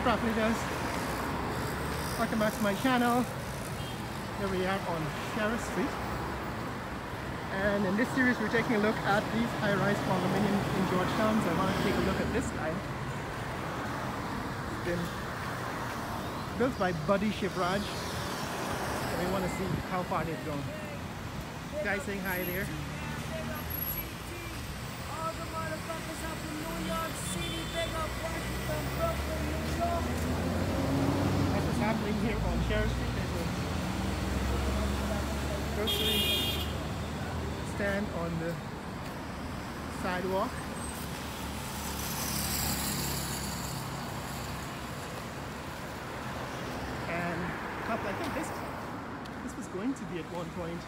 properly does. Welcome back to my channel. Here we are on Sheriff Street. And in this series we're taking a look at these high-rise condominiums in Georgetown. So I want to take a look at this guy. It's been built by Buddy Shivraj. And we want to see how far they've gone. Guy saying hi there. That's what's happening here on Sheriff Street. There's a grocery stand on the sidewalk. And a couple, I think this was going to be at one point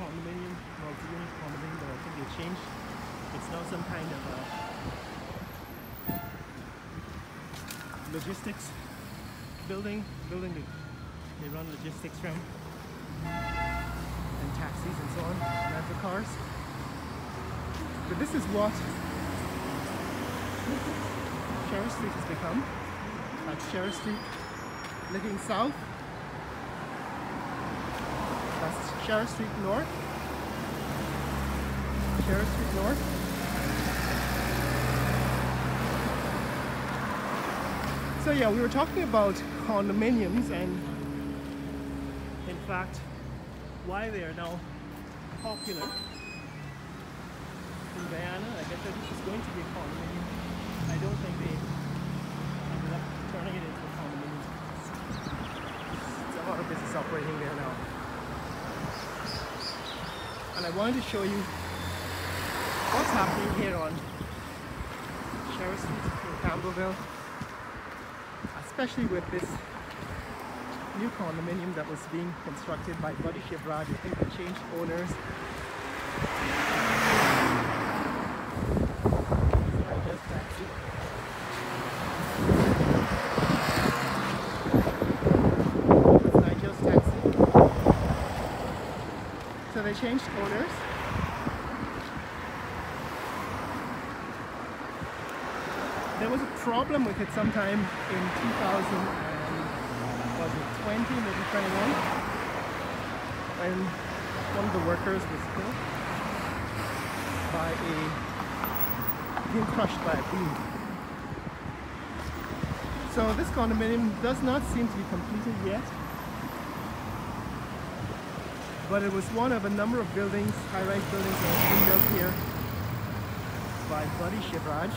condominium, multi-unit condominium, but I think they changed. It's now some kind of logistics building they run logistics from, and taxis and so on, rental cars. But this is what Sheriff Street has become. That's Sheriff Street looking south. That's Sheriff Street North. Sheriff Street North. So yeah, we were talking about condominiums and in fact why they are now popular in Guyana. Like I said, this is going to be a condominium. I don't think they ended up turning it into a condominium. There's a lot of business operating there now. And I wanted to show you what's happening here on Sheriff Street in Campbellville, especially with this new condominium that was being constructed by Buddy Shivraj. I think they changed owners. So they changed owners. There was a problem with it sometime in 2020, maybe 21, when one of the workers was killed by being crushed by a beam. So this condominium does not seem to be completed yet, but it was one of a number of buildings, high-rise buildings that were being built here by Buddy Shivraj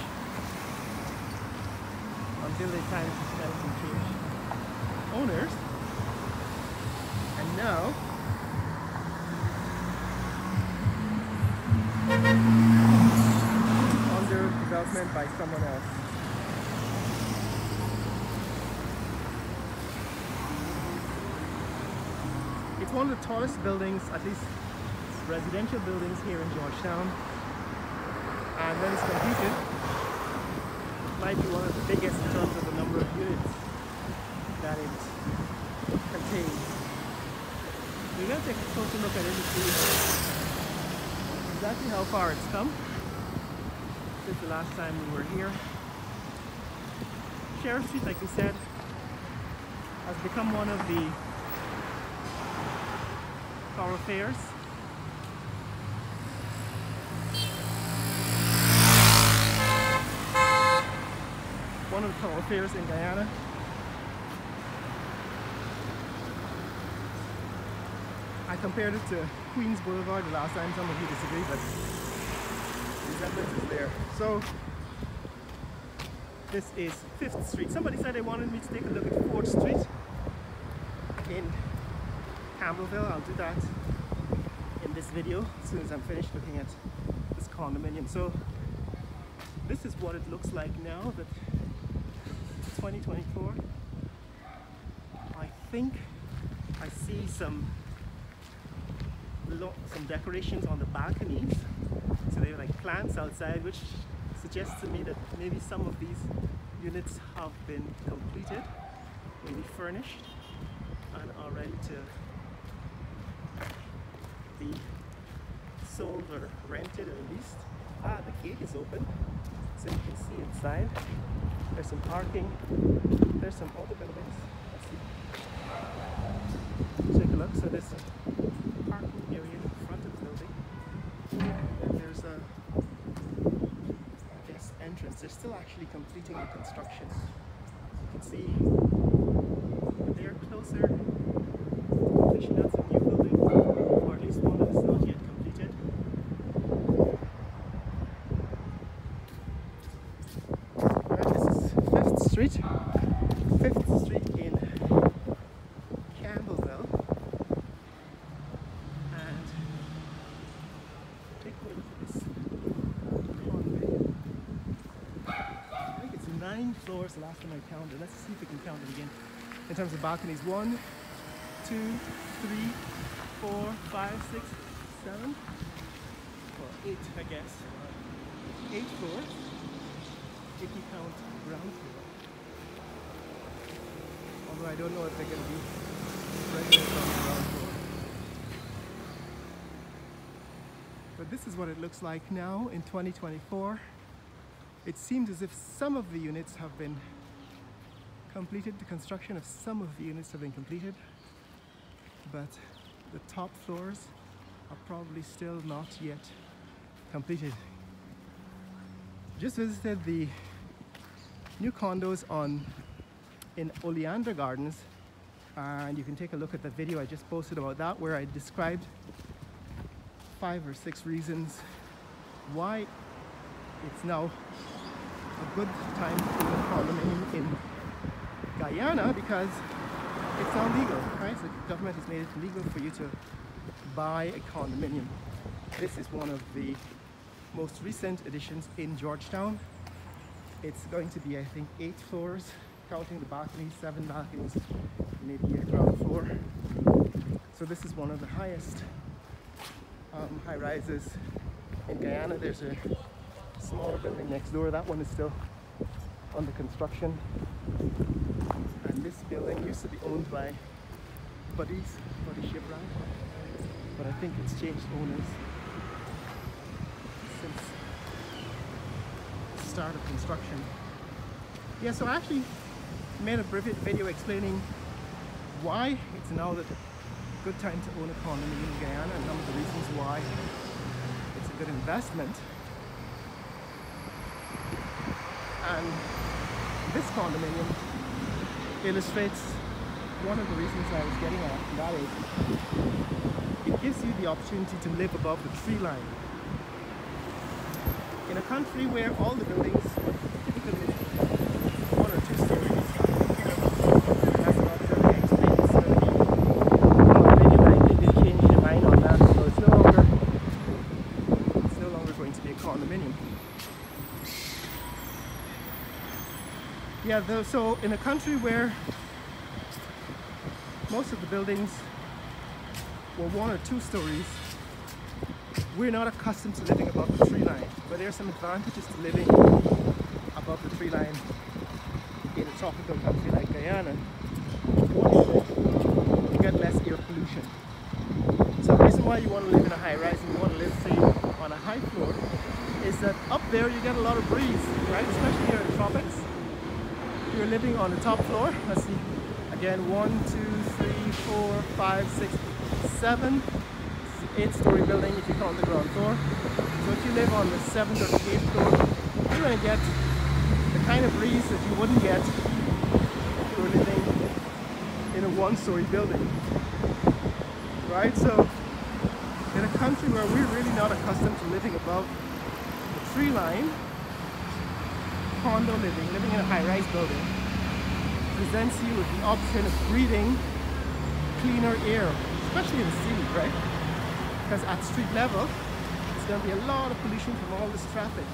until they decided to change owners. And now under development by someone else. It's one of the tallest buildings, at least residential buildings here in Georgetown, and when it's completed, it might be one of the biggest in terms of the number of units that it contains. We're going to take a closer look at it to see exactly how far it's come since the last time we were here. Sheriff Street, like we said, has become one of the thoroughfares. One of the thoroughfares in Guyana. I compared it to Queens Boulevard the last time. Some of you disagree, but the resemblance is there. So this is 5th Street. Somebody said they wanted me to take a look at 4th Street in Campbellville. I'll do that in this video as soon as I'm finished looking at this condominium. So this is what it looks like now that 2024. I think I see some decorations on the balconies. So they're like plants outside, which suggests to me that maybe some of these units have been completed, maybe furnished, and are ready to be sold or rented or leased. The gate is open, so you can see inside. There's some parking. There's some other buildings. Let's see. Take a look. So there's a parking area in front of the building. And there's a, I guess, entrance. They're still actually completing the construction. You can see they're closer. Completion, that's a new building, or at least one that is not yet completed. Right, this is 5th Street. 5th Street in Campbellville. And take a look at this condominium. I think it's 9 floors the last time I counted. Let's see if we can count it again. In terms of balconies, 1, 2, 3, 4, 5, 6, 7, or 8, I guess. 8 floors if you count ground floor. Although I don't know if they're going to be residents on the ground floor. But this is what it looks like now in 2024. It seems as if some of the units have been completed. The construction of some of the units have been completed, but the top floors are probably still not yet completed. Just visited the new condos in Oleander Gardens, and you can take a look at the video I just posted about that, where I described 5 or 6 reasons why it's now a good time to own a condominium in Guyana, because it's now legal, right? So the government has made it legal for you to buy a condominium. This is one of the most recent additions in Georgetown. It's going to be, I think, 8 floors, counting the balconies, 7 balconies, maybe a ground floor. So this is one of the highest high-rises in Guyana. There's a smaller building next door. That one is still under construction. And this building used to be owned by Buddy Shipwright, but I think it's changed owners since the start of construction. Yeah, so I actually made a brief video explaining why it's now the good time to own a condominium in Guyana, and some of the reasons why it's a good investment. And this condominium illustrates one of the reasons I was getting at, and that is it gives you the opportunity to live above the tree line. In a country where all the buildings typically 1 or 2 stories, as Dr. explained, so they did change their mind on that, so it's no longer going to be a condominium. Yeah, so in a country where most of the buildings were 1 or 2 stories, we're not accustomed to living above the tree line. But there are some advantages to living above the tree line in a tropical country like Guyana. One is that you get less air pollution. So the reason why you want to live in a high rise and you want to live, say, on a high floor is that up there you get a lot of breeze, right? Especially here in the tropics. You're living on the top floor. Let's see. Again, 1, 2, 3, 4, 5, 6, 7, 8-story building if you count the ground floor. So if you live on the 7th or 8th floor, you're going to get the kind of breeze that you wouldn't get if you were living in a 1-story building. Right? So in a country where we're really not accustomed to living above the tree line, condo living in a high-rise building presents you with the option of breathing cleaner air, especially in the city, right? Because at street level, it's going to be a lot of pollution from all this traffic.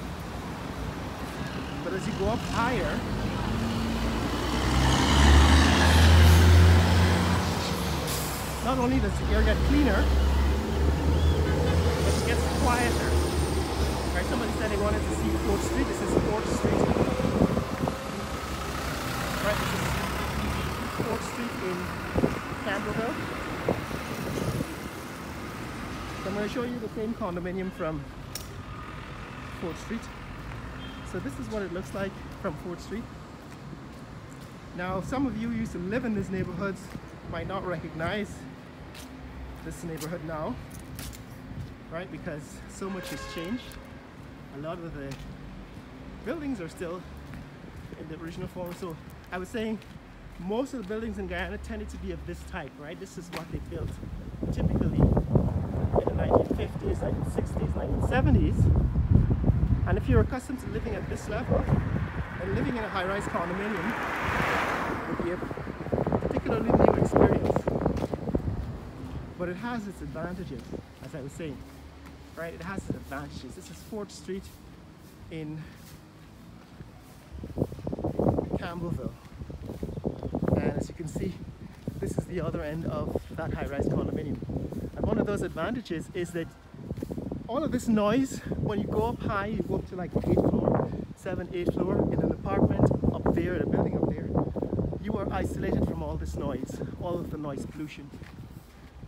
But as you go up higher, not only does the air get cleaner, but it gets quieter. Right? Somebody said they wanted to see 4th Street. This is 4th Street. Right, this is 4th Street in Campbellville. So I'm going to show you the same condominium from 4th Street. So this is what it looks like from 4th Street. Now, some of you who used to live in these neighborhoods might not recognize this neighborhood now, right? Because so much has changed. A lot of the buildings are still in the original form. So I was saying most of the buildings in Guyana tended to be of this type, right? This is what they built typically in the 1950s, 1960s, 1970s. And if you're accustomed to living at this level, then living in a high-rise condominium would be a particularly new experience. But it has its advantages, as I was saying, right? It has its advantages. This is 4th Street in Campbellville. And as you can see, this is the other end of that high-rise condominium. And one of those advantages is that all of this noise, when you go up high, you go up to like 8th floor, 7th, 8th floor in an apartment up there, in a building up there, you are isolated from all this noise, all of the noise pollution,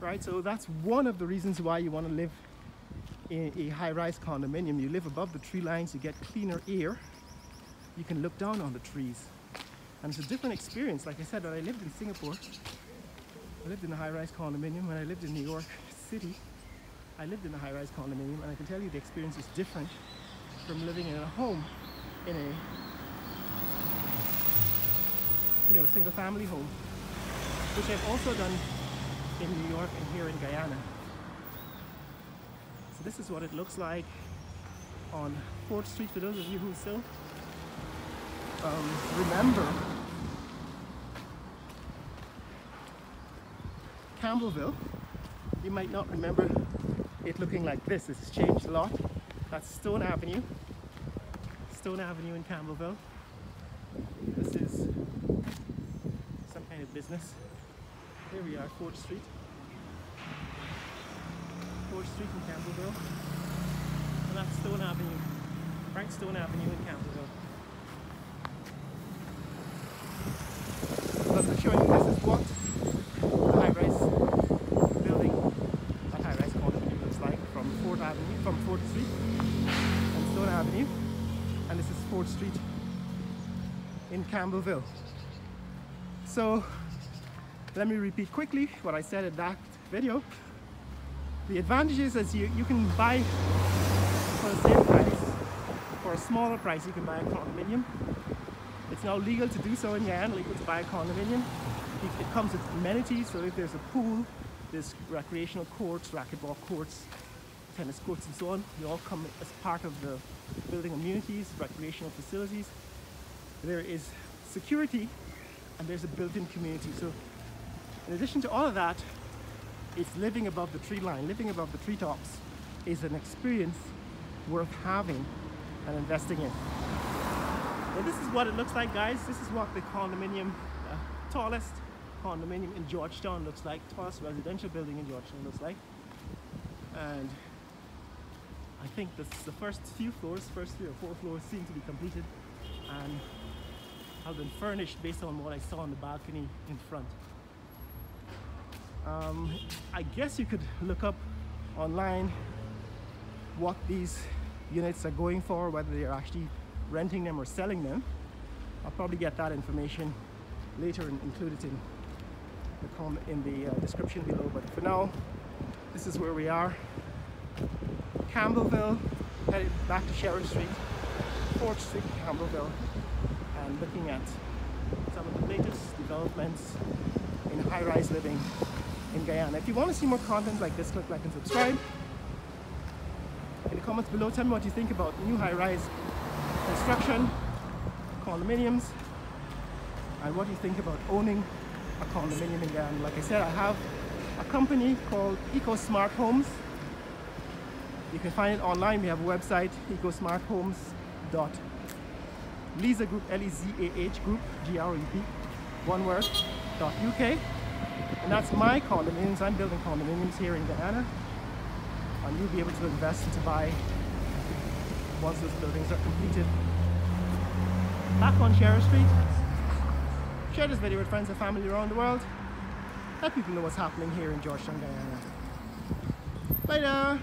right? So that's one of the reasons why you want to live in a high-rise condominium. You live above the tree lines, you get cleaner air, you can look down on the trees. And it's a different experience. Like I said, when I lived in Singapore, I lived in a high-rise condominium. When I lived in New York City, I lived in a high-rise condominium, and I can tell you the experience is different from living in a home, in a single-family home, which I've also done in New York and here in Guyana. So this is what it looks like on 4th Street for those of you who still remember Campbellville. You might not remember it looking like this. This has changed a lot. That's Stone Avenue in Campbellville. This is some kind of business. Here we are, 4th Street. 4th Street in Campbellville. And that's Stone Avenue, right? Stone Avenue in Campbellville. So I'm showing you this is what the high-rise building, that high-rise condominium looks like from 4th Street and Stone Avenue. And this is 4th Street in Campbellville. So let me repeat quickly what I said in that video. The advantages is you can buy for the same price, for a smaller price you can buy a condominium. It's now legal to do so in Guyana, legal to buy a condominium. It comes with amenities, so if there's a pool, there's recreational courts, racquetball courts, tennis courts and so on. They all come as part of the building amenities, recreational facilities. There is security and there's a built-in community. So in addition to all of that, it's living above the tree line, living above the treetops is an experience worth having and investing in. Well, this is what it looks like, guys. This is what the condominium, tallest condominium in Georgetown looks like, tallest residential building in Georgetown looks like. And I think the first few floors, first 3 or 4 floors seem to be completed and have been furnished based on what I saw on the balcony in front. I guess you could look up online what these units are going for, whether they're actually renting them or selling them. I'll probably get that information later and include it in the description below. But for now, this is where we are. Campbellville, headed back to Sheriff Street, 4th Street, Campbellville, and looking at some of the latest developments in high-rise living in Guyana. If you want to see more content like this, click like and subscribe. In the comments below, tell me what you think about new high-rise construction, condominiums, and what you think about owning a condominium in Guyana. Like I said, I have a company called Eco Smart Homes. You can find it online. We have a website, ecosmarthomes.lezah Group, L-E-Z-A-H Group, G-R-E-P, one word, .uk. And that's my condominiums. I'm building condominiums here in Guyana, and you'll be able to invest and to buy once those buildings are completed. Back on Sheriff Street. Share this video with friends and family around the world. Let people know what's happening here in Georgetown, Guyana. Later!